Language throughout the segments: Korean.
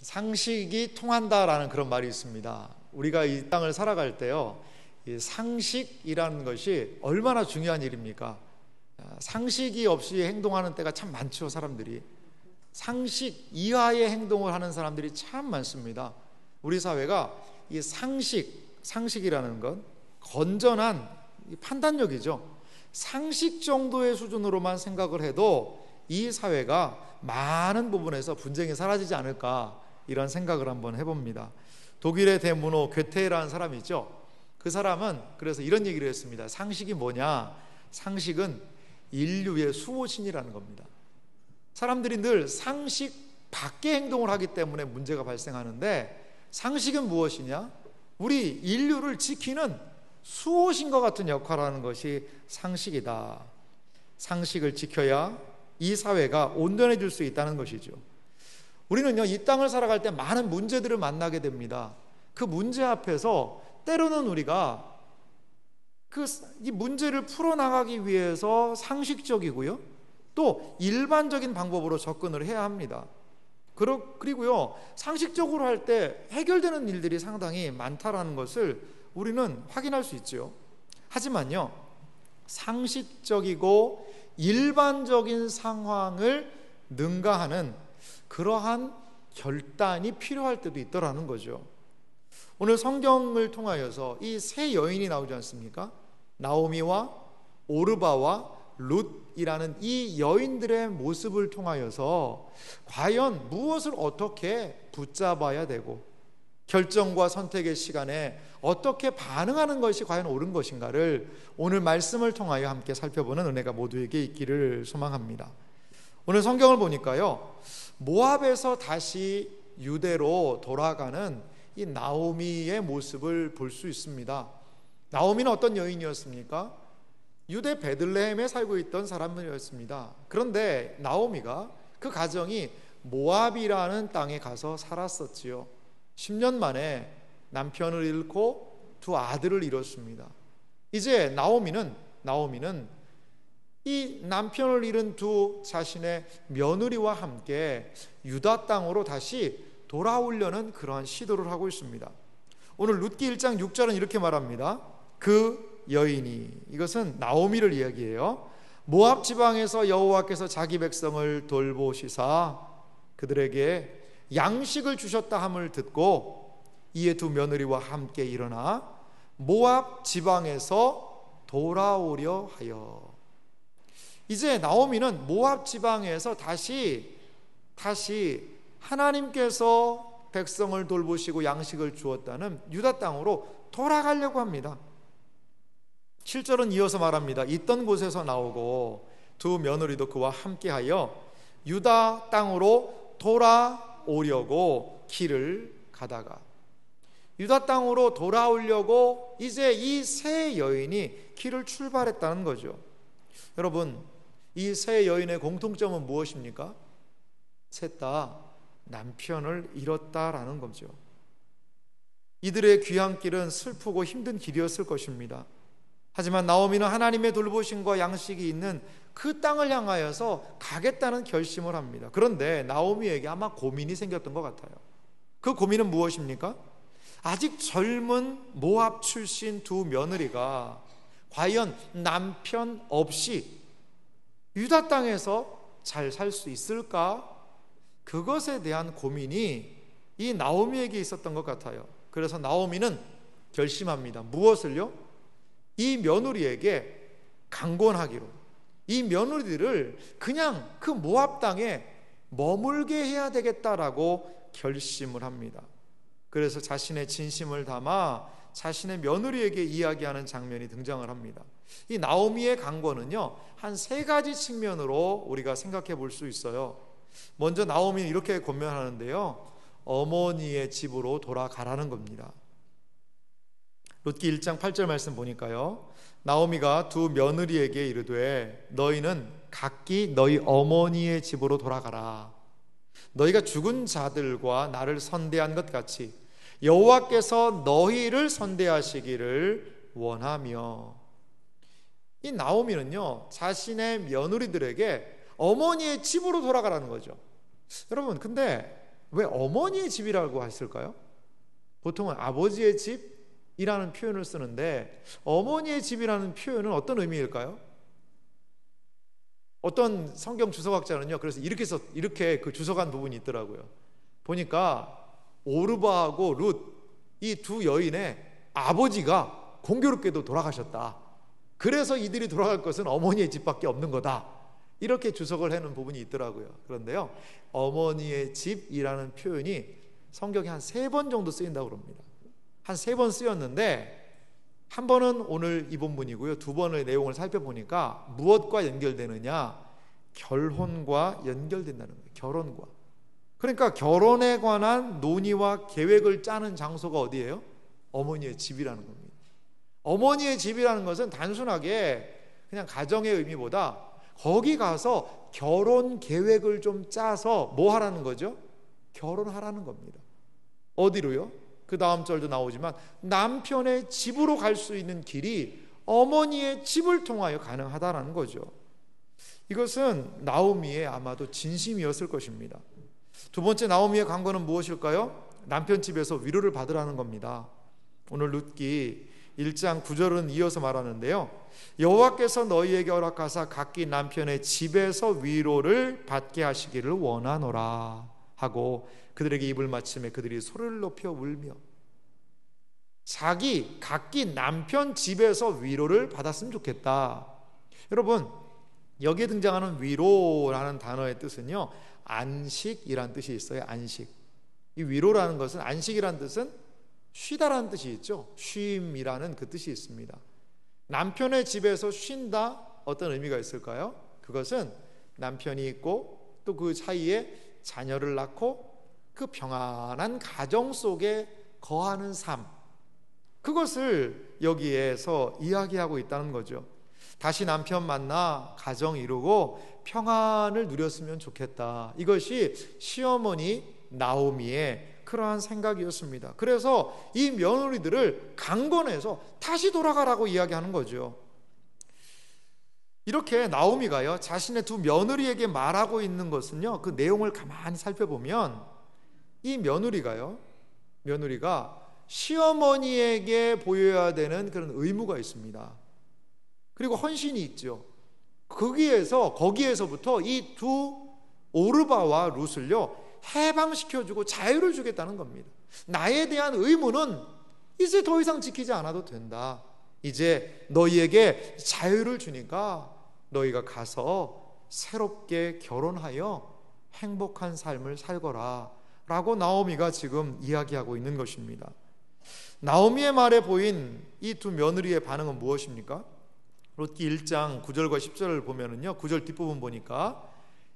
상식이 통한다라는 그런 말이 있습니다. 우리가 이 땅을 살아갈 때요, 이 상식이라는 것이 얼마나 중요한 일입니까? 상식이 없이 행동하는 때가 참 많죠. 사람들이 상식 이하의 행동을 하는 사람들이 참 많습니다. 우리 사회가 이 상식이라는 건 건전한 판단력이죠. 상식 정도의 수준으로만 생각을 해도 이 사회가 많은 부분에서 분쟁이 사라지지 않을까, 이런 생각을 한번 해봅니다. 독일의 대문호 괴테라는 사람이 있죠. 그 사람은 그래서 이런 얘기를 했습니다. 상식이 뭐냐? 상식은 인류의 수호신이라는 겁니다. 사람들이 늘 상식 밖의 행동을 하기 때문에 문제가 발생하는데, 상식은 무엇이냐? 우리 인류를 지키는 수호신과 같은 역할을 하는 것이 상식이다. 상식을 지켜야 이 사회가 온전해질 수 있다는 것이죠. 우리는요, 이 땅을 살아갈 때 많은 문제들을 만나게 됩니다. 그 문제 앞에서 때로는 우리가 이 문제를 풀어나가기 위해서 상식적이고요, 또 일반적인 방법으로 접근을 해야 합니다. 그리고요, 상식적으로 할 때 해결되는 일들이 상당히 많다라는 것을 우리는 확인할 수 있죠. 하지만요, 상식적이고 일반적인 상황을 능가하는 그러한 결단이 필요할 때도 있더라는 거죠. 오늘 성경을 통하여서 이 세 여인이 나오지 않습니까? 나오미와 오르바와 룻이라는 이 여인들의 모습을 통하여서 과연 무엇을 어떻게 붙잡아야 되고, 결정과 선택의 시간에 어떻게 반응하는 것이 과연 옳은 것인가를 오늘 말씀을 통하여 함께 살펴보는 은혜가 모두에게 있기를 소망합니다. 오늘 성경을 보니까요, 모압에서 다시 유대로 돌아가는 이 나오미의 모습을 볼 수 있습니다. 나오미는 어떤 여인이었습니까? 유대 베들레헴에 살고 있던 사람이었습니다. 그런데 나오미가 그 가정이 모압이라는 땅에 가서 살았었지요. 10년 만에 남편을 잃고 두 아들을 잃었습니다. 이제 나오미는 이 남편을 잃은 두 자신의 며느리와 함께 유다 땅으로 다시 돌아오려는 그러한 시도를 하고 있습니다. 오늘 룻기 1장 6절은 이렇게 말합니다. 그 여인이, 이것은 나오미를 이야기해요. 모압 지방에서 여호와께서 자기 백성을 돌보시사 그들에게 양식을 주셨다 함을 듣고 이에 두 며느리와 함께 일어나 모압 지방에서 돌아오려 하여. 이제 나오미는 모압 지방에서 다시 하나님께서 백성을 돌보시고 양식을 주었다는 유다 땅으로 돌아가려고 합니다. 7절은 이어서 말합니다. 있던 곳에서 나오고 두 며느리도 그와 함께하여 유다 땅으로 돌아오려고 길을 가다가, 유다 땅으로 돌아오려고 이제 이 세 여인이 길을 출발했다는 거죠. 여러분, 이 세 여인의 공통점은 무엇입니까? 셋 다 남편을 잃었다라는 거죠. 이들의 귀향길은 슬프고 힘든 길이었을 것입니다. 하지만 나오미는 하나님의 돌보심과 양식이 있는 그 땅을 향하여서 가겠다는 결심을 합니다. 그런데 나오미에게 아마 고민이 생겼던 것 같아요. 그 고민은 무엇입니까? 아직 젊은 모압 출신 두 며느리가 과연 남편 없이 유다 땅에서 잘 살 수 있을까? 그것에 대한 고민이 이 나오미에게 있었던 것 같아요. 그래서 나오미는 결심합니다. 무엇을요? 이 며느리에게 강권하기로, 이 며느리들을 그냥 그 모압 땅에 머물게 해야 되겠다라고 결심을 합니다. 그래서 자신의 진심을 담아 자신의 며느리에게 이야기하는 장면이 등장을 합니다. 이 나오미의 강권은요, 한 세 가지 측면으로 우리가 생각해 볼 수 있어요. 먼저 나오미는 이렇게 권면하는데요, 어머니의 집으로 돌아가라는 겁니다. 룻기 1장 8절 말씀 보니까요, 나오미가 두 며느리에게 이르되 너희는 각기 너희 어머니의 집으로 돌아가라. 너희가 죽은 자들과 나를 선대한 것 같이 여호와께서 너희를 선대하시기를 원하며. 이 나오미는요, 자신의 며느리들에게 어머니의 집으로 돌아가라는 거죠. 여러분, 근데 왜 어머니의 집이라고 했을까요? 보통은 아버지의 집이라는 표현을 쓰는데 어머니의 집이라는 표현은 어떤 의미일까요? 어떤 성경 주석학자는요, 그래서 이렇게 그 주석한 부분이 있더라고요. 보니까 오르바하고 룻, 이 두 여인의 아버지가 공교롭게도 돌아가셨다. 그래서 이들이 돌아갈 것은 어머니의 집밖에 없는 거다. 이렇게 주석을 해놓은 부분이 있더라고요. 그런데요, 어머니의 집이라는 표현이 성경에 한 3번 정도 쓰인다고 그럽니다. 한 3번 쓰였는데 한 번은 오늘 이 본문이고요. 2번의 내용을 살펴보니까 무엇과 연결되느냐? 결혼과 연결된다는 거예요. 결혼과. 그러니까 결혼에 관한 논의와 계획을 짜는 장소가 어디예요? 어머니의 집이라는 겁니다. 어머니의 집이라는 것은 단순하게 그냥 가정의 의미보다 거기 가서 결혼 계획을 좀 짜서 뭐 하라는 거죠? 결혼하라는 겁니다. 어디로요? 그 다음 절도 나오지만 남편의 집으로 갈 수 있는 길이 어머니의 집을 통하여 가능하다라는 거죠. 이것은 나오미의 아마도 진심이었을 것입니다. 두 번째 나오미의 간구는 무엇일까요? 남편 집에서 위로를 받으라는 겁니다. 오늘 룻기 1장 9절은 이어서 말하는데요, 여호와께서 너희에게 허락하사 각기 남편의 집에서 위로를 받게 하시기를 원하노라 하고 그들에게 입을 맞추며 그들이 소리를 높여 울며. 각기 남편 집에서 위로를 받았으면 좋겠다. 여러분, 여기에 등장하는 위로라는 단어의 뜻은요, 안식이란 뜻이 있어요. 안식. 이 위로라는 것은, 안식이란 뜻은 쉬다라는 뜻이 있죠. 쉼이라는 그 뜻이 있습니다. 남편의 집에서 쉰다, 어떤 의미가 있을까요? 그것은 남편이 있고 또 그 사이에 자녀를 낳고 그 평안한 가정 속에 거하는 삶, 그것을 여기에서 이야기하고 있다는 거죠. 다시 남편 만나 가정 이루고 평안을 누렸으면 좋겠다. 이것이 시어머니 나오미의 그러한 생각이었습니다. 그래서 이 며느리들을 강권해서 다시 돌아가라고 이야기하는 거죠. 이렇게 나오미가요, 자신의 두 며느리에게 말하고 있는 것은요, 그 내용을 가만히 살펴보면 이 며느리가 시어머니에게 보여야 되는 그런 의무가 있습니다. 그리고 헌신이 있죠. 거기에서부터 이 두 오르바와 룻을요, 해방시켜주고 자유를 주겠다는 겁니다. 나에 대한 의무는 이제 더 이상 지키지 않아도 된다. 이제 너희에게 자유를 주니까 너희가 가서 새롭게 결혼하여 행복한 삶을 살거라 라고 나오미가 지금 이야기하고 있는 것입니다. 나오미의 말에 보인 이 두 며느리의 반응은 무엇입니까? 룻기 1장 9절과 10절을 보면은요, 9절 뒷부분 보니까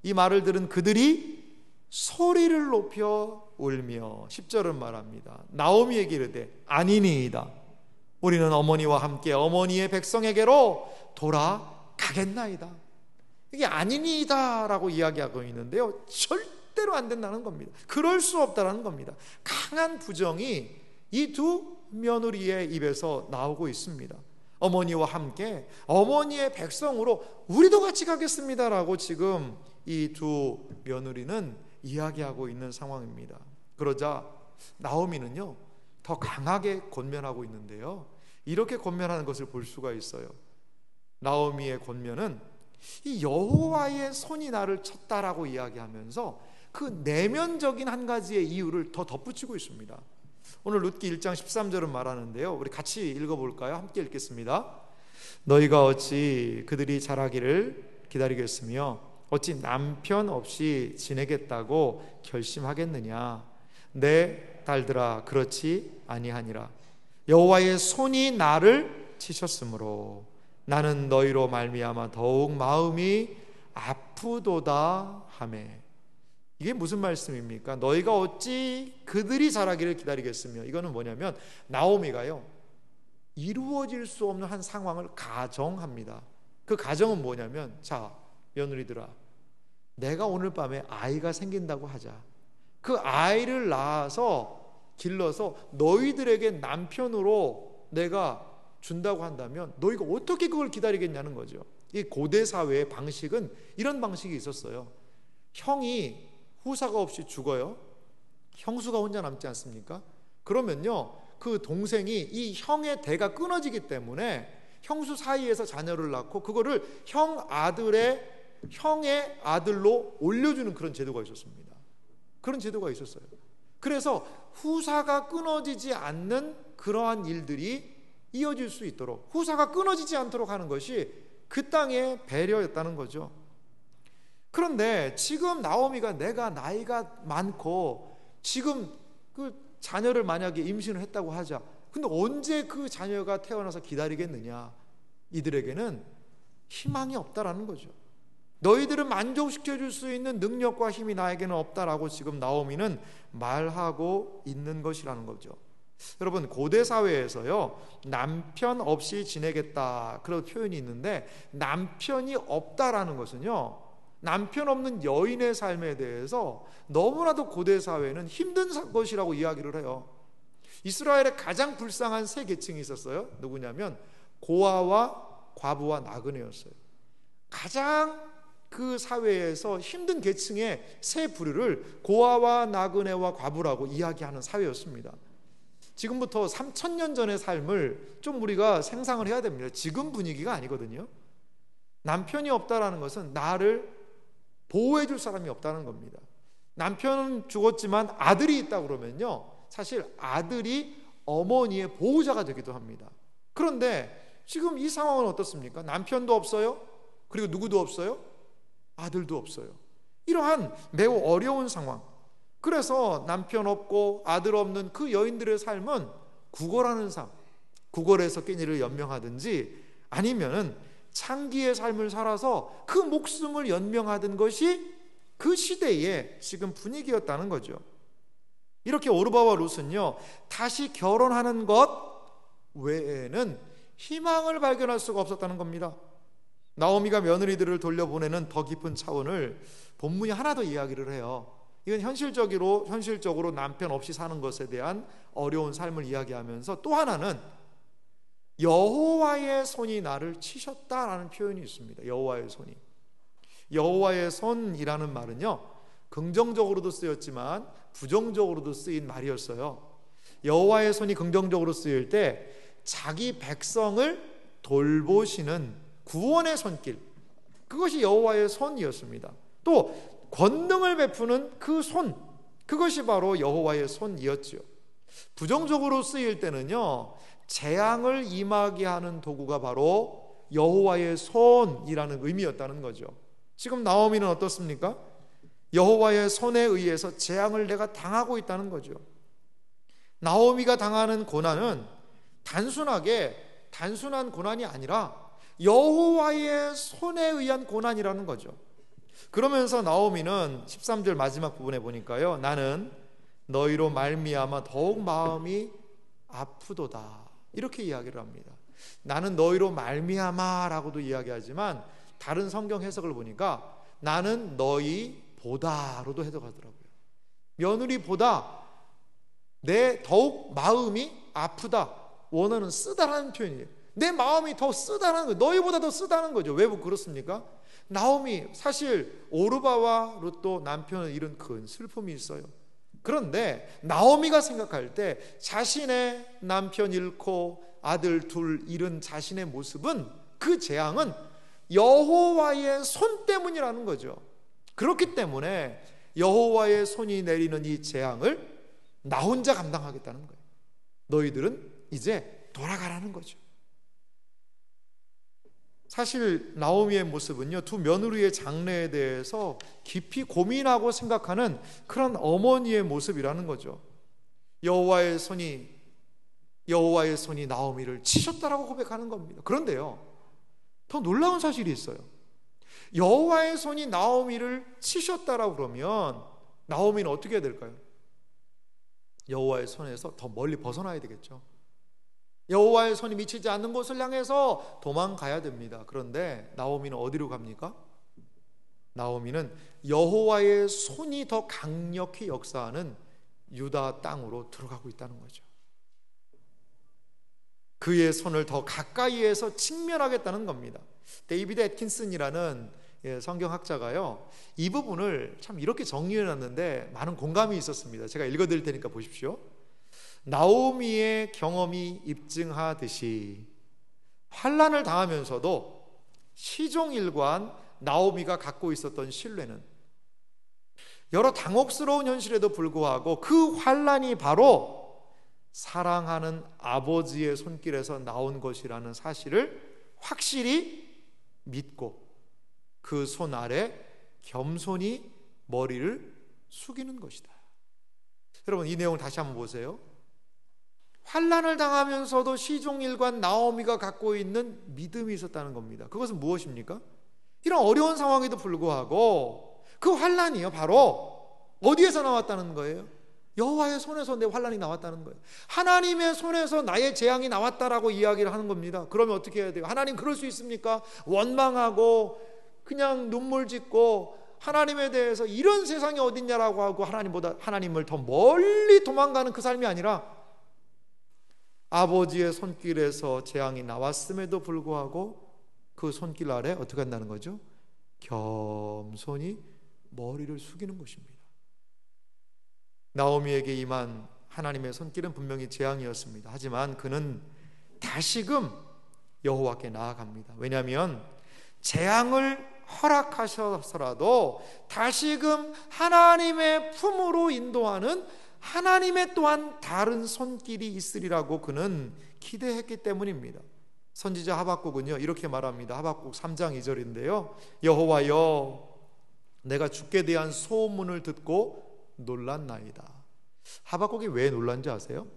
이 말을 들은 그들이 소리를 높여 울며 10절은 말합니다. 나오미에게 이르되 아니니이다. 우리는 어머니와 함께 어머니의 백성에게로 돌아가겠나이다. 이게 아니니이다 라고 이야기하고 있는데요, 절대로 안 된다는 겁니다. 그럴 수 없다는 겁니다. 강한 부정이 이 두 며느리의 입에서 나오고 있습니다. 어머니와 함께 어머니의 백성으로 우리도 같이 가겠습니다 라고 지금 이 두 며느리는 이야기하고 있는 상황입니다. 그러자 나오미는요, 더 강하게 권면하고 있는데요, 이렇게 권면하는 것을 볼 수가 있어요. 나오미의 권면은 이 여호와의 손이 나를 쳤다라고 이야기하면서 그 내면적인 한 가지의 이유를 더 덧붙이고 있습니다. 오늘 룻기 1장 13절은 말하는데요, 우리 같이 읽어볼까요? 함께 읽겠습니다. 너희가 어찌 그들이 자라기를 기다리겠으며 어찌 남편 없이 지내겠다고 결심하겠느냐? 내 딸들아, 그렇지 아니하니라. 여호와의 손이 나를 치셨으므로 나는 너희로 말미암아 더욱 마음이 아프도다 하매. 이게 무슨 말씀입니까? 너희가 어찌 그들이 자라기를 기다리겠으며, 이거는 뭐냐면 나오미가요, 이루어질 수 없는 한 상황을 가정합니다. 그 가정은 뭐냐면, 자 며느리들아, 내가 오늘 밤에 아이가 생긴다고 하자. 그 아이를 낳아서 길러서 너희들에게 남편으로 내가 준다고 한다면 너희가 어떻게 그걸 기다리겠냐는 거죠. 이 고대 사회의 방식은 이런 방식이 있었어요. 형이 후사가 없이 죽어요. 형수가 혼자 남지 않습니까? 그러면요, 그 동생이 이 형의 대가 끊어지기 때문에 형수 사이에서 자녀를 낳고 그거를 형의 아들로 올려주는 그런 제도가 있었습니다. 그런 제도가 있었어요. 그래서 후사가 끊어지지 않는 그러한 일들이 이어질 수 있도록, 후사가 끊어지지 않도록 하는 것이 그 땅의 배려였다는 거죠. 그런데 지금 나오미가 내가 나이가 많고 지금 그 자녀를 만약에 임신을 했다고 하자. 근데 언제 그 자녀가 태어나서 기다리겠느냐? 이들에게는 희망이 없다라는 거죠. 너희들을 만족시켜줄 수 있는 능력과 힘이 나에게는 없다라고 지금 나오미는 말하고 있는 것이라는 거죠. 여러분, 고대 사회에서요, 남편 없이 지내겠다 그런 표현이 있는데, 남편이 없다라는 것은요, 남편 없는 여인의 삶에 대해서 너무나도 고대 사회는 힘든 것이라고 이야기를 해요. 이스라엘에 가장 불쌍한 세 계층이 있었어요. 누구냐면 고아와 과부와 나그네였어요. 가장 그 사회에서 힘든 계층의 세 부류를 고아와 나그네와 과부라고 이야기하는 사회였습니다. 지금부터 3000년 전의 삶을 좀 우리가 생상을 해야 됩니다. 지금 분위기가 아니거든요. 남편이 없다라는 것은 나를 보호해 줄 사람이 없다는 겁니다. 남편은 죽었지만 아들이 있다 그러면요, 사실 아들이 어머니의 보호자가 되기도 합니다. 그런데 지금 이 상황은 어떻습니까? 남편도 없어요. 그리고 누구도 없어요. 아들도 없어요. 이러한 매우 어려운 상황. 그래서 남편 없고 아들 없는 그 여인들의 삶은 구걸하는 삶, 구걸에서 끼니를 연명하든지 아니면은 창기의 삶을 살아서 그 목숨을 연명하던 것이 그 시대의 지금 분위기였다는 거죠. 이렇게 오르바와 룻은요, 다시 결혼하는 것 외에는 희망을 발견할 수가 없었다는 겁니다. 나오미가 며느리들을 돌려보내는 더 깊은 차원을 본문이 하나 더 이야기를 해요. 이건 현실적으로 남편 없이 사는 것에 대한 어려운 삶을 이야기하면서, 또 하나는 여호와의 손이 나를 치셨다라는 표현이 있습니다. 여호와의 손이. 여호와의 손이라는 말은요, 긍정적으로도 쓰였지만 부정적으로도 쓰인 말이었어요. 여호와의 손이 긍정적으로 쓰일 때 자기 백성을 돌보시는 구원의 손길, 그것이 여호와의 손이었습니다. 또 권능을 베푸는 그 손, 그것이 바로 여호와의 손이었죠. 부정적으로 쓰일 때는요, 재앙을 임하게 하는 도구가 바로 여호와의 손이라는 의미였다는 거죠. 지금 나오미는 어떻습니까? 여호와의 손에 의해서 재앙을 내가 당하고 있다는 거죠. 나오미가 당하는 고난은 단순한 고난이 아니라 여호와의 손에 의한 고난이라는 거죠. 그러면서 나오미는 13절 마지막 부분에 보니까요, 나는 너희로 말미암아 더욱 마음이 아프도다, 이렇게 이야기를 합니다. 나는 너희로 말미암아라고도 이야기하지만 다른 성경 해석을 보니까 나는 너희 보다로도 해석하더라고요. 며느리보다 내 더욱 마음이 아프다, 원어는 쓰다라는 표현이에요. 내 마음이 더 쓰다는 거예요. 너희보다 더 쓰다는 거죠. 왜 그렇습니까? 나오미, 사실 오르바와 룻도 남편을 잃은 큰 슬픔이 있어요. 그런데 나오미가 생각할 때 자신의 남편 잃고 아들 둘 잃은 자신의 모습은, 그 재앙은 여호와의 손 때문이라는 거죠. 그렇기 때문에 여호와의 손이 내리는 이 재앙을 나 혼자 감당하겠다는 거예요. 너희들은 이제 돌아가라는 거죠. 사실 나오미의 모습은요, 두 며느리의 장래에 대해서 깊이 고민하고 생각하는 그런 어머니의 모습이라는 거죠. 여호와의 손이 나오미를 치셨다라고 고백하는 겁니다. 그런데요, 더 놀라운 사실이 있어요. 여호와의 손이 나오미를 치셨다라고 그러면 나오미는 어떻게 해야 될까요? 여호와의 손에서 더 멀리 벗어나야 되겠죠. 여호와의 손이 미치지 않는 곳을 향해서 도망가야 됩니다. 그런데 나오미는 어디로 갑니까? 나오미는 여호와의 손이 더 강력히 역사하는 유다 땅으로 들어가고 있다는 거죠. 그의 손을 더 가까이에서 직면하겠다는 겁니다. 데이비드 애킨슨이라는 성경학자가요, 이 부분을 참 이렇게 정리해놨는데 많은 공감이 있었습니다. 제가 읽어드릴 테니까 보십시오. 나오미의 경험이 입증하듯이 환난을 당하면서도 시종일관 나오미가 갖고 있었던 신뢰는 여러 당혹스러운 현실에도 불구하고 그 환난이 바로 사랑하는 아버지의 손길에서 나온 것이라는 사실을 확실히 믿고 그 손 아래 겸손히 머리를 숙이는 것이다. 여러분, 이 내용을 다시 한번 보세요. 환난을 당하면서도 시종일관 나오미가 갖고 있는 믿음이 있었다는 겁니다. 그것은 무엇입니까? 이런 어려운 상황에도 불구하고 그 환난이요, 바로 어디에서 나왔다는 거예요? 여호와의 손에서 내 환난이 나왔다는 거예요. 하나님의 손에서 나의 재앙이 나왔다라고 이야기를 하는 겁니다. 그러면 어떻게 해야 돼요? 하나님 그럴 수 있습니까? 원망하고 그냥 눈물 짓고 하나님에 대해서 이런 세상이 어딨냐라고 하고 하나님을 더 멀리 도망가는 그 삶이 아니라 아버지의 손길에서 재앙이 나왔음에도 불구하고 그 손길 아래 어떻게 한다는 거죠? 겸손히 머리를 숙이는 것입니다. 나오미에게 임한 하나님의 손길은 분명히 재앙이었습니다. 하지만 그는 다시금 여호와께 나아갑니다. 왜냐하면 재앙을 허락하셔서라도 다시금 하나님의 품으로 인도하는 하나님의 또한 다른 손길이 있으리라고 그는 기대했기 때문입니다. 선지자 하박국은요 이렇게 말합니다. 하박국 3장 2절인데요. 여호와여, 내가 주께 대한 소문을 듣고 놀랐나이다. 하박국이 왜 놀란지 아세요?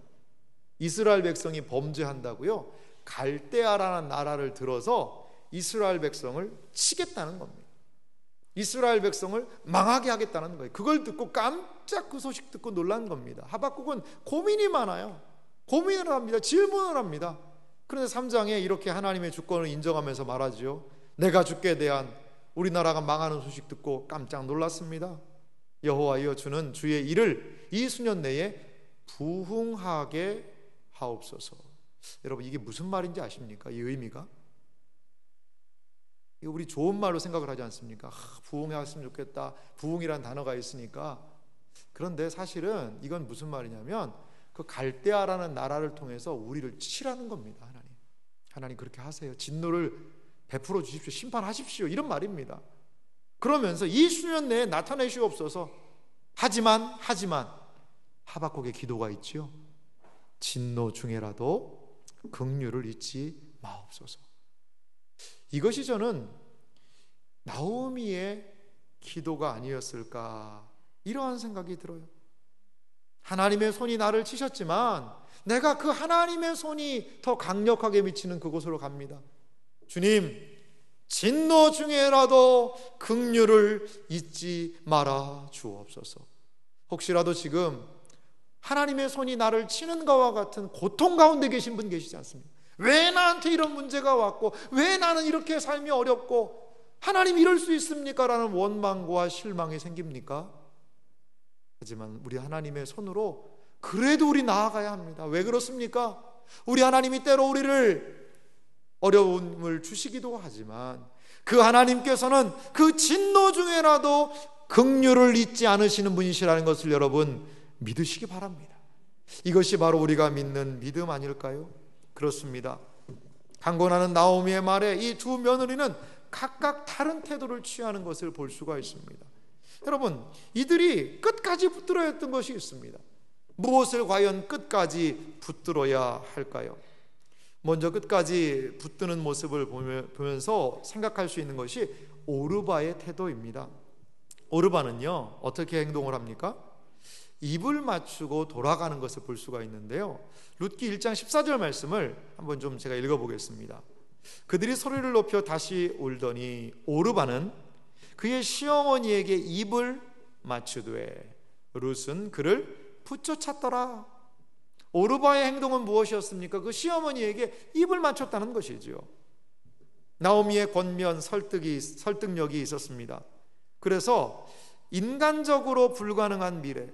이스라엘 백성이 범죄한다고요 갈대아라는 나라를 들어서 이스라엘 백성을 치겠다는 겁니다. 이스라엘 백성을 망하게 하겠다는 거예요. 그걸 듣고 깜짝 그 소식 듣고 놀란 겁니다. 하박국은 고민이 많아요. 고민을 합니다. 질문을 합니다. 그런데 3장에 이렇게 하나님의 주권을 인정하면서 말하죠. 내가 주께 대한 우리나라가 망하는 소식 듣고 깜짝 놀랐습니다. 여호와여, 주는 주의 일을 이 수년 내에 부흥하게 하옵소서. 여러분, 이게 무슨 말인지 아십니까? 이 의미가? 이거 우리 좋은 말로 생각을 하지 않습니까? 부흥했으면 좋겠다. 부흥이란 단어가 있으니까. 그런데 사실은 이건 무슨 말이냐면 그 갈대아라는 나라를 통해서 우리를 치라는 겁니다. 하나님 그렇게 하세요. 진노를 베풀어 주십시오. 심판하십시오. 이런 말입니다. 그러면서 이 수년 내에 나타내시옵소서. 하지만 하박국의 기도가 있지요. 진노 중에라도 긍휼을 잊지 마옵소서. 이것이 저는 나오미의 기도가 아니었을까, 이러한 생각이 들어요. 하나님의 손이 나를 치셨지만 내가 그 하나님의 손이 더 강력하게 미치는 그곳으로 갑니다. 주님, 진노 중에라도 긍휼을 잊지 말아 주옵소서. 혹시라도 지금 하나님의 손이 나를 치는 것과 같은 고통 가운데 계신 분 계시지 않습니까? 왜 나한테 이런 문제가 왔고, 왜 나는 이렇게 삶이 어렵고, 하나님 이럴 수 있습니까? 라는 원망과 실망이 생깁니까? 하지만 우리 하나님의 손으로 그래도 우리 나아가야 합니다. 왜 그렇습니까? 우리 하나님이 때로 우리를 어려움을 주시기도 하지만 그 하나님께서는 그 진노 중에라도 긍휼을 잊지 않으시는 분이시라는 것을 여러분 믿으시기 바랍니다. 이것이 바로 우리가 믿는 믿음 아닐까요? 그렇습니다. 강권하는 나오미의 말에 이 두 며느리는 각각 다른 태도를 취하는 것을 볼 수가 있습니다. 여러분, 이들이 끝까지 붙들어야 했던 것이 있습니다. 무엇을 과연 끝까지 붙들어야 할까요? 먼저 끝까지 붙드는 모습을 보면서 생각할 수 있는 것이 오르바의 태도입니다. 오르바는요 어떻게 행동을 합니까? 입을 맞추고 돌아가는 것을 볼 수가 있는데요, 룻기 1장 14절 말씀을 한번 좀 제가 읽어보겠습니다. 그들이 소리를 높여 다시 울더니 오르바는 그의 시어머니에게 입을 맞추되 룻은 그를 붙여찼더라. 오르바의 행동은 무엇이었습니까? 그 시어머니에게 입을 맞췄다는 것이죠. 나오미의 권면, 설득력이 있었습니다. 그래서 인간적으로 불가능한 미래,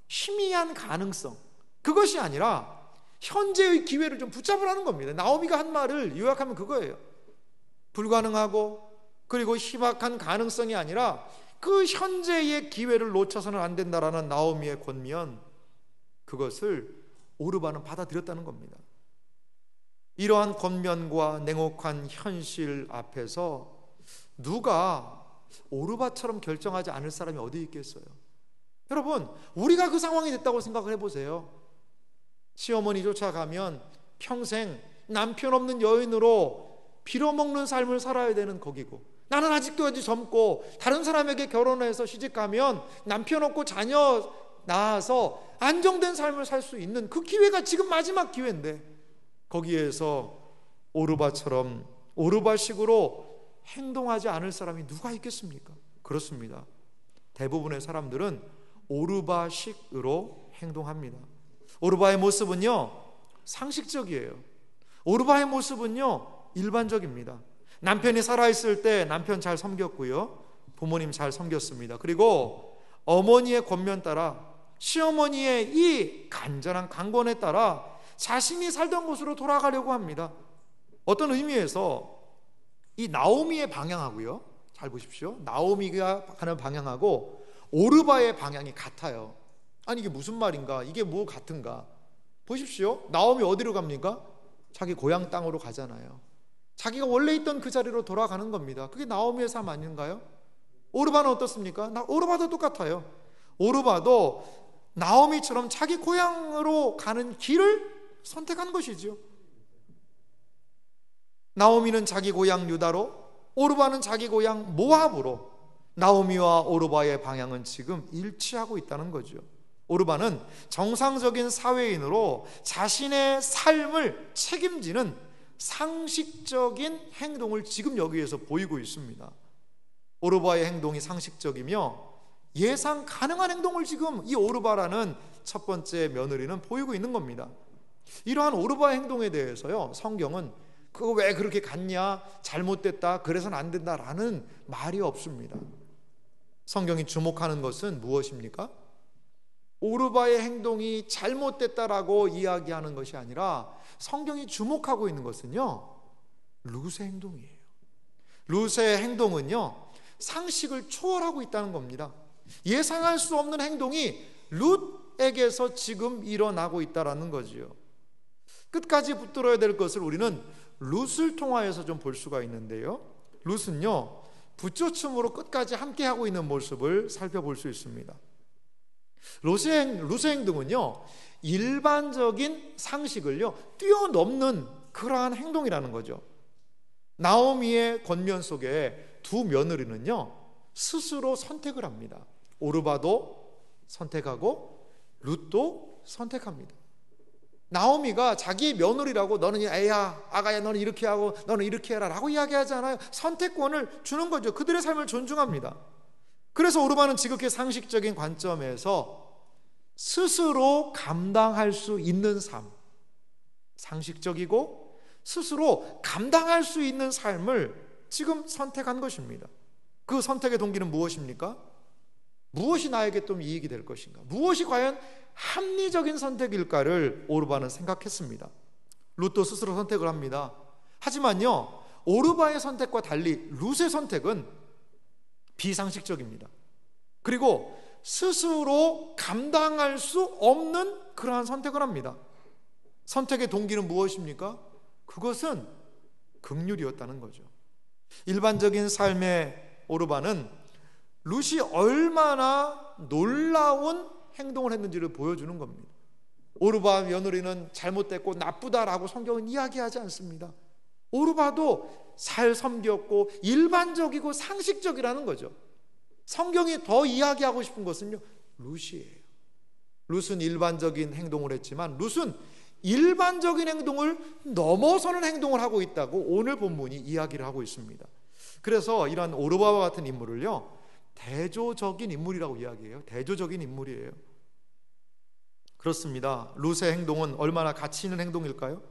희미한 가능성, 그것이 아니라 현재의 기회를 좀 붙잡으라는 겁니다. 나오미가 한 말을 요약하면 그거예요. 불가능하고 그리고 희박한 가능성이 아니라 그 현재의 기회를 놓쳐서는 안 된다라는 나오미의 권면, 그것을 오르바는 받아들였다는 겁니다. 이러한 권면과 냉혹한 현실 앞에서 누가 오르바처럼 결정하지 않을 사람이 어디 있겠어요? 여러분, 우리가 그 상황이 됐다고 생각을 해보세요. 시어머니 쫓아가면 평생 남편 없는 여인으로 빌어먹는 삶을 살아야 되는 거기고, 나는 아직도 아주 젊고 다른 사람에게 결혼해서 시집가면 남편 없고 자녀 낳아서 안정된 삶을 살 수 있는 그 기회가 지금 마지막 기회인데, 거기에서 오르바처럼 오르바식으로 행동하지 않을 사람이 누가 있겠습니까? 그렇습니다. 대부분의 사람들은 오르바식으로 행동합니다. 오르바의 모습은요, 상식적이에요. 오르바의 모습은요, 일반적입니다. 남편이 살아있을 때 남편 잘 섬겼고요, 부모님 잘 섬겼습니다. 그리고 어머니의 권면 따라, 시어머니의 이 간절한 강권에 따라 자신이 살던 곳으로 돌아가려고 합니다. 어떤 의미에서 이 나오미의 방향하고요, 잘 보십시오, 나오미가 가는 방향하고 오르바의 방향이 같아요. 아니 이게 무슨 말인가? 이게 뭐 같은가? 보십시오. 나오미 어디로 갑니까? 자기 고향 땅으로 가잖아요. 자기가 원래 있던 그 자리로 돌아가는 겁니다. 그게 나오미의 삶 아닌가요? 오르바는 어떻습니까? 오르바도 똑같아요. 오르바도 나오미처럼 자기 고향으로 가는 길을 선택한 것이죠. 나오미는 자기 고향 유다로, 오르바는 자기 고향 모압으로, 나오미와 오르바의 방향은 지금 일치하고 있다는 거죠. 오르바는 정상적인 사회인으로 자신의 삶을 책임지는 상식적인 행동을 지금 여기에서 보이고 있습니다. 오르바의 행동이 상식적이며 예상 가능한 행동을 지금 이 오르바라는 첫 번째 며느리는 보이고 있는 겁니다. 이러한 오르바의 행동에 대해서요, 성경은 그거 왜 그렇게 갔냐, 잘못됐다, 그래서는 안 된다라는 말이 없습니다. 성경이 주목하는 것은 무엇입니까? 오르바의 행동이 잘못됐다라고 이야기하는 것이 아니라 성경이 주목하고 있는 것은요, 룻의 행동이에요. 룻의 행동은요, 상식을 초월하고 있다는 겁니다. 예상할 수 없는 행동이 룻에게서 지금 일어나고 있다는 거지요. 끝까지 붙들어야 될 것을 우리는 룻을 통하여서 좀 볼 수가 있는데요, 룻은요, 부처춤으로 끝까지 함께하고 있는 모습을 살펴볼 수 있습니다. 룻의 행동은요, 일반적인 상식을요 뛰어넘는 그러한 행동이라는 거죠. 나오미의 권면 속에 두 며느리는요 스스로 선택을 합니다. 오르바도 선택하고 룻도 선택합니다. 나오미가 자기 며느리라고 너는 애야, 아가야, 너는 이렇게 하고 너는 이렇게 해라 라고 이야기하지 않아요. 선택권을 주는 거죠. 그들의 삶을 존중합니다. 그래서 오르바는 지극히 상식적인 관점에서 스스로 감당할 수 있는 삶, 상식적이고 스스로 감당할 수 있는 삶을 지금 선택한 것입니다. 그 선택의 동기는 무엇입니까? 무엇이 나에게 좀 이익이 될 것인가? 무엇이 과연 합리적인 선택일까를 오르바는 생각했습니다. 룻도 스스로 선택을 합니다. 하지만요, 오르바의 선택과 달리 룻의 선택은 비상식적입니다. 그리고 스스로 감당할 수 없는 그러한 선택을 합니다. 선택의 동기는 무엇입니까? 그것은 긍휼이었다는 거죠. 일반적인 삶의 오르바는 룻이 얼마나 놀라운 행동을 했는지를 보여주는 겁니다. 오르바 며느리는 잘못됐고 나쁘다라고 성경은 이야기하지 않습니다. 오르바도 잘 섬겼고 일반적이고 상식적이라는 거죠. 성경이 더 이야기하고 싶은 것은요, 룻이에요. 룻은 일반적인 행동을 했지만 룻은 일반적인 행동을 넘어서는 행동을 하고 있다고 오늘 본문이 이야기를 하고 있습니다. 그래서 이러한 오르바와 같은 인물을요, 대조적인 인물이라고 이야기해요. 대조적인 인물이에요. 그렇습니다. 룻의 행동은 얼마나 가치 있는 행동일까요?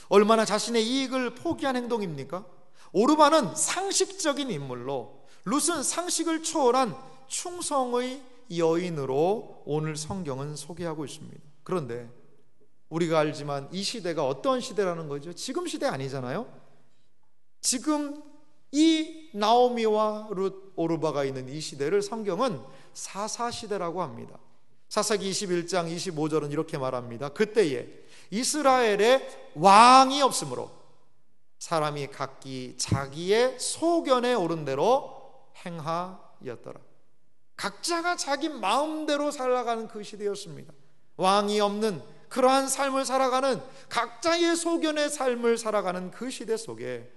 얼마나 자신의 이익을 포기한 행동입니까? 오르바는 상식적인 인물로, 룻은 상식을 초월한 충성의 여인으로 오늘 성경은 소개하고 있습니다. 그런데 우리가 알지만 이 시대가 어떤 시대라는 거죠? 지금 시대 아니잖아요. 지금 이 나오미와 룻, 오르바가 있는 이 시대를 성경은 사사시대라고 합니다. 사사기 21장 25절은 이렇게 말합니다. 그때에 이스라엘에 왕이 없으므로 사람이 각기 자기의 소견에 오른 대로 행하였더라. 각자가 자기 마음대로 살아가는 그 시대였습니다. 왕이 없는 그러한 삶을 살아가는, 각자의 소견의 삶을 살아가는 그 시대 속에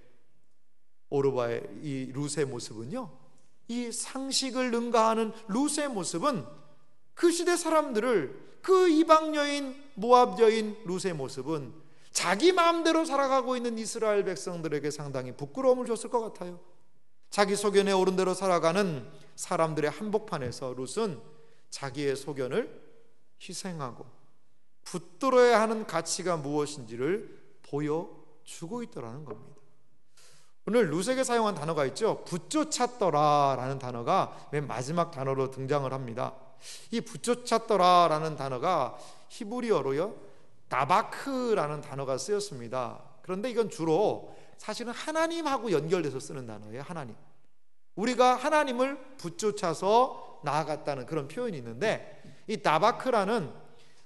오르바의 이 룻의 모습은요, 이 상식을 능가하는 룻의 모습은 그 시대 사람들을, 그 이방 여인, 모압 여인 룻의 모습은 자기 마음대로 살아가고 있는 이스라엘 백성들에게 상당히 부끄러움을 줬을 것 같아요. 자기 소견에 오른 대로 살아가는 사람들의 한복판에서 룻은 자기의 소견을 희생하고 붙들어야 하는 가치가 무엇인지를 보여주고 있더라는 겁니다. 오늘 룻에게 사용한 단어가 있죠. 붙쫓았더라 라는 단어가 맨 마지막 단어로 등장을 합니다. 이 붙쫓았더라 라는 단어가 히브리어로요, 다바크라는 단어가 쓰였습니다. 그런데 이건 주로 사실은 하나님하고 연결돼서 쓰는 단어예요. 하나님, 우리가 하나님을 붙쫓아서 나아갔다는 그런 표현이 있는데, 이 다바크라는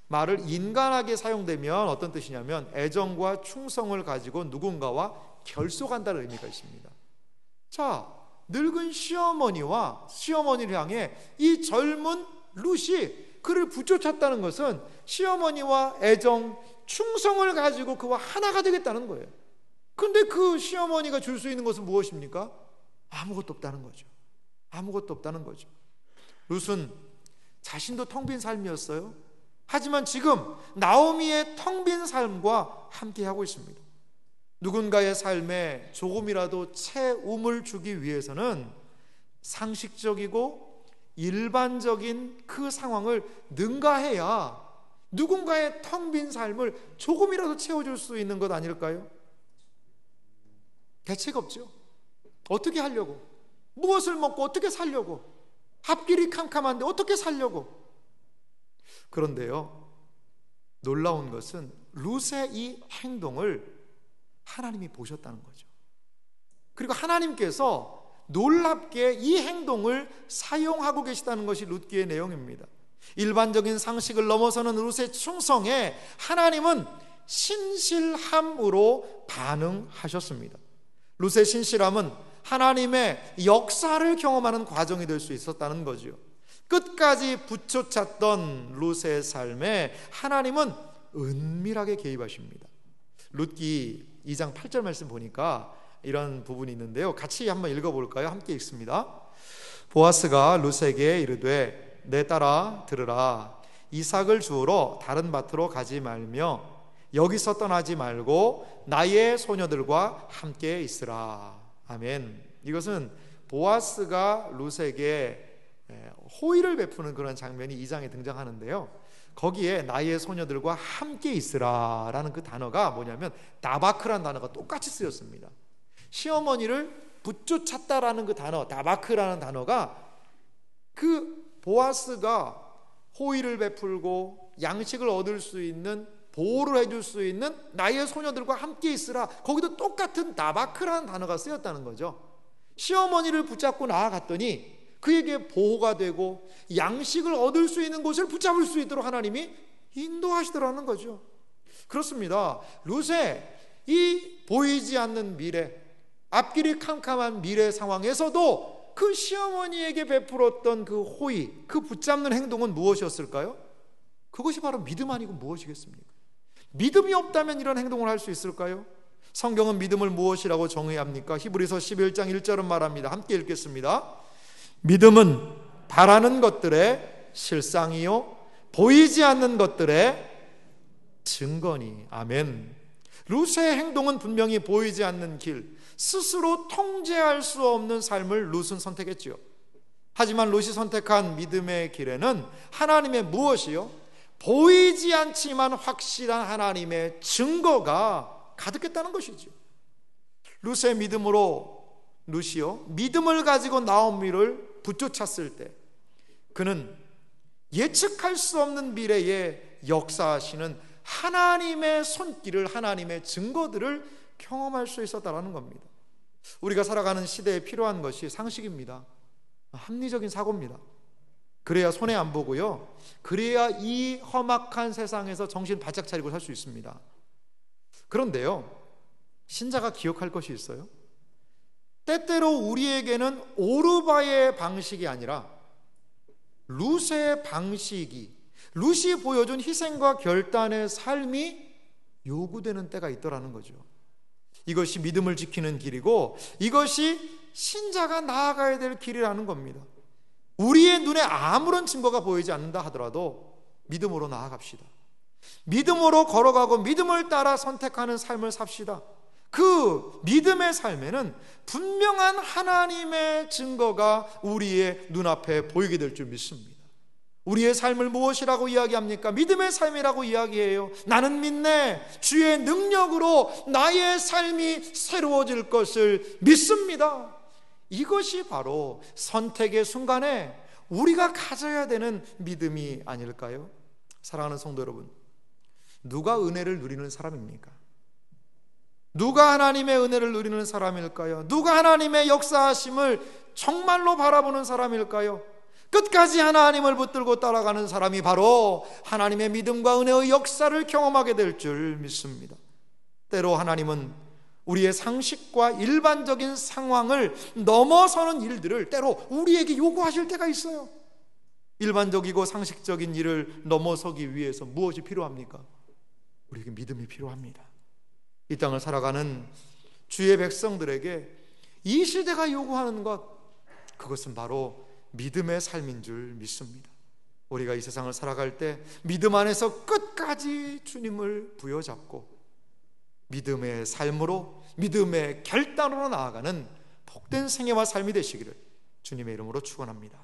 말을 인간하게 사용되면 어떤 뜻이냐면 애정과 충성을 가지고 누군가와 결속한다는 의미가 있습니다. 자, 늙은 시어머니를 향해 이 젊은 룻이 그를 붙쫓았다는 것은 시어머니와 애정, 충성을 가지고 그와 하나가 되겠다는 거예요. 근데 그 시어머니가 줄 수 있는 것은 무엇입니까? 아무것도 없다는 거죠. 아무것도 없다는 거죠. 룻은 자신도 텅 빈 삶이었어요. 하지만 지금 나오미의 텅 빈 삶과 함께하고 있습니다. 누군가의 삶에 조금이라도 채움을 주기 위해서는 상식적이고 일반적인 그 상황을 능가해야 누군가의 텅 빈 삶을 조금이라도 채워줄 수 있는 것 아닐까요? 대책 없죠. 어떻게 하려고? 무엇을 먹고 어떻게 살려고? 앞길이 캄캄한데 어떻게 살려고? 그런데요, 놀라운 것은 룻의 이 행동을 하나님이 보셨다는 거죠. 그리고 하나님께서 놀랍게 이 행동을 사용하고 계시다는 것이 룻기의 내용입니다. 일반적인 상식을 넘어서는 룻의 충성에 하나님은 신실함으로 반응하셨습니다. 룻의 신실함은 하나님의 역사를 경험하는 과정이 될 수 있었다는 거죠. 끝까지 붙여찼던 룻의 삶에 하나님은 은밀하게 개입하십니다. 룻기 2장 8절 말씀 보니까 이런 부분이 있는데요, 같이 한번 읽어볼까요? 함께 읽습니다. 보아스가 룻에게 이르되 내 딸아 들으라. 이삭을 주우러 다른 밭으로 가지 말며 여기서 떠나지 말고 나의 소녀들과 함께 있으라. 아멘. 이것은 보아스가 룻에게 호의를 베푸는 그런 장면이 2장에 등장하는데요, 거기에 나의 소녀들과 함께 있으라 라는 그 단어가 뭐냐면 다바크라는 단어가 똑같이 쓰였습니다. 시어머니를 붙쫓았다라는 그 단어, 다바크라는 단어가 그 보아스가 호의를 베풀고 양식을 얻을 수 있는, 보호를 해줄 수 있는 나의 소녀들과 함께 있으라, 거기도 똑같은 다바크라는 단어가 쓰였다는 거죠. 시어머니를 붙잡고 나아갔더니 그에게 보호가 되고 양식을 얻을 수 있는 곳을 붙잡을 수 있도록 하나님이 인도하시더라는 거죠. 그렇습니다. 룻의 이 보이지 않는 미래, 앞길이 캄캄한 미래 상황에서도 그 시어머니에게 베풀었던 그 호의, 그 붙잡는 행동은 무엇이었을까요? 그것이 바로 믿음 아니고 무엇이겠습니까? 믿음이 없다면 이런 행동을 할 수 있을까요? 성경은 믿음을 무엇이라고 정의합니까? 히브리서 11장 1절은 말합니다. 함께 읽겠습니다. 믿음은 바라는 것들의 실상이요 보이지 않는 것들의 증거니. 아멘. 룻의 행동은 분명히 보이지 않는 길, 스스로 통제할 수 없는 삶을 룻은 선택했지요. 하지만 룻이 선택한 믿음의 길에는 하나님의 무엇이요? 보이지 않지만 확실한 하나님의 증거가 가득했다는 것이죠. 룻의 믿음으로 룻이요, 믿음을 가지고 나오미를 붙쫓았을 때 그는 예측할 수 없는 미래에 역사하시는 하나님의 손길을, 하나님의 증거들을 경험할 수 있었다는 겁니다. 우리가 살아가는 시대에 필요한 것이 상식입니다. 합리적인 사고입니다. 그래야 손해 안 보고요, 그래야 이 험악한 세상에서 정신 바짝 차리고 살 수 있습니다. 그런데요, 신자가 기억할 것이 있어요. 때때로 우리에게는 오르바의 방식이 아니라 룻의 방식이, 룻이 보여준 희생과 결단의 삶이 요구되는 때가 있더라는 거죠. 이것이 믿음을 지키는 길이고, 이것이 신자가 나아가야 될 길이라는 겁니다. 우리의 눈에 아무런 증거가 보이지 않는다 하더라도 믿음으로 나아갑시다. 믿음으로 걸어가고 믿음을 따라 선택하는 삶을 삽시다. 그 믿음의 삶에는 분명한 하나님의 증거가 우리의 눈앞에 보이게 될 줄 믿습니다. 우리의 삶을 무엇이라고 이야기합니까? 믿음의 삶이라고 이야기해요. 나는 믿네. 주의 능력으로 나의 삶이 새로워질 것을 믿습니다. 이것이 바로 선택의 순간에 우리가 가져야 되는 믿음이 아닐까요? 사랑하는 성도 여러분, 누가 은혜를 누리는 사람입니까? 누가 하나님의 은혜를 누리는 사람일까요? 누가 하나님의 역사하심을 정말로 바라보는 사람일까요? 끝까지 하나님을 붙들고 따라가는 사람이 바로 하나님의 믿음과 은혜의 역사를 경험하게 될 줄 믿습니다. 때로 하나님은 우리의 상식과 일반적인 상황을 넘어서는 일들을 때로 우리에게 요구하실 때가 있어요. 일반적이고 상식적인 일을 넘어서기 위해서 무엇이 필요합니까? 우리에게 믿음이 필요합니다. 이 땅을 살아가는 주의 백성들에게 이 시대가 요구하는 것, 그것은 바로 믿음의 삶인 줄 믿습니다. 우리가 이 세상을 살아갈 때 믿음 안에서 끝까지 주님을 부여잡고 믿음의 삶으로, 믿음의 결단으로 나아가는 복된 생애와 삶이 되시기를 주님의 이름으로 축원합니다.